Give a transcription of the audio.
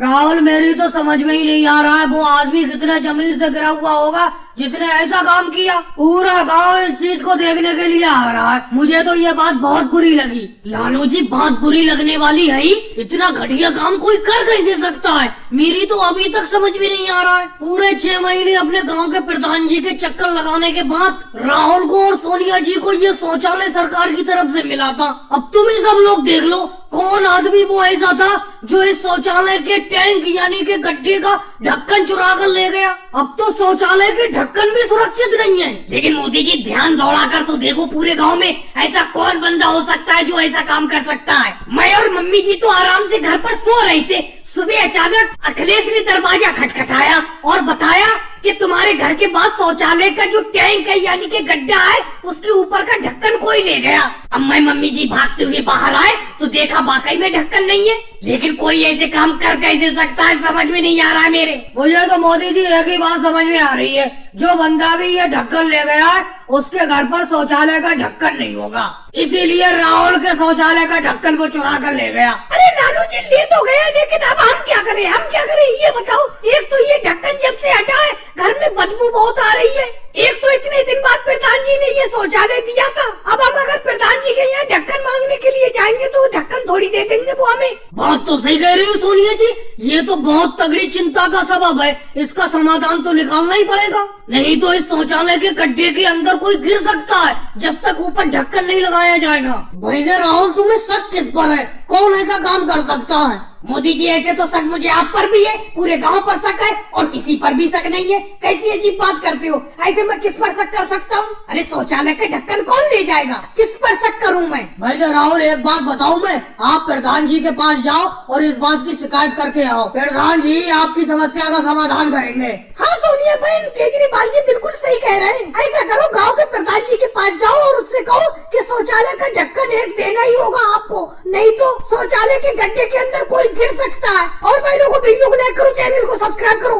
राहुल मेरी तो समझ में ही नहीं आ रहा है वो आदमी कितने जमीर से गिरा हुआ होगा जिसने ऐसा काम किया। पूरा गांव इस चीज को देखने के लिए आ रहा है। मुझे तो ये बात बहुत बुरी लगी। लालू जी बात बुरी लगने वाली है ही। इतना घटिया काम कोई कर कैसे सकता है, मेरी तो अभी तक समझ में नहीं आ रहा है। पूरे 6 महीने अपने गांव के प्रधान जी के चक्कर लगाने के बाद राहुल को और सोनिया जी को ये शौचालय सरकार की तरफ से मिला था। अब तुम ही सब लोग देख लो कौन आदमी वो ऐसा था जो इस शौचालय के टैंक यानी के गड्ढे का ढक्कन चुरा कर ले गया। अब तो शौचालय के ढक्कन भी सुरक्षित नहीं है। लेकिन मोदी जी ध्यान दौड़ाकर तो देखो पूरे गांव में ऐसा कौन बंदा हो सकता है जो ऐसा काम कर सकता है। मैं और मम्मी जी तो आराम से घर पर सो रहे थे, सुबह अचानक अखिलेश ने दरवाजा खटखटाया और बताया कि तुम्हारे घर के पास शौचालय का जो टैंक है यानी कि गड्ढा है उसके ऊपर का ढक्कन कोई ले गया। अब मैं मम्मी जी भागते हुए बाहर आए तो देखा वाकई में ढक्कन नहीं है। लेकिन कोई ऐसे काम कर कैसे सकता है समझ में नहीं आ रहा है मेरे। मुझे तो मोदी जी एक ही बात समझ में आ रही है, जो बंदा भी ये ढक्कन ले गया है उसके घर पर शौचालय का ढक्कन नहीं होगा, इसीलिए राहुल के शौचालय का ढक्कन को चुरा कर ले गया। अरे लालू जी ले तो गया, लेकिन अब हम क्या करें ये बताओ। एक तो ये ढक्कन जब से हटा है घर में बदबू बहुत आ रही है, एक तो इतने दिन बाद प्रधान जी ने ये शौचालय दिया था। अब हम अगर प्रधान जी के यहाँ ढक्कन मांगने के लिए जाएंगे तो ढक्कन थोड़ी दे देंगे वो हमें। बात तो सही कह रही हो सोनिया जी, ये तो बहुत तगड़ी चिंता का सबब है। इसका समाधान तो निकालना ही पड़ेगा, नहीं तो इस शौचालय के गड्ढे के अंदर कोई गिर सकता है जब तक ऊपर ढक्कन नहीं लगाया जाएगा। भाई राहुल तुम्हें शक किस पर है, कौन ऐसा काम कर सकता है? मोदी जी ऐसे तो शक मुझे आप पर भी है, पूरे गांव पर शक है और किसी पर भी शक नहीं है। कैसी अजीब बात करते हो, ऐसे मैं किस पर शक कर सकता हूँ? अरे शौचालय का ढक्कन कौन ले जाएगा, किस पर शक करूँ मैं? भाई राहुल एक बात बताऊँ मैं, आप प्रधान जी के पास जाओ और इस बात की शिकायत करके आओ, प्रधान जी आपकी समस्या का समाधान करेंगे। हाँ सोनिया बहन, केजरीवाल जी बिल्कुल सही कह रहे हैं। ऐसा करो गाँव के प्रधान जी के पास जाओ और उससे कहो कि शौचालय का ढक्कन एक देना ही होगा आपको, नहीं तो शौचालय के गड्ढे के अंदर कोई गिर सकता है। और भाई लोगों वीडियो को लाइक करो, चैनल को सब्सक्राइब करो।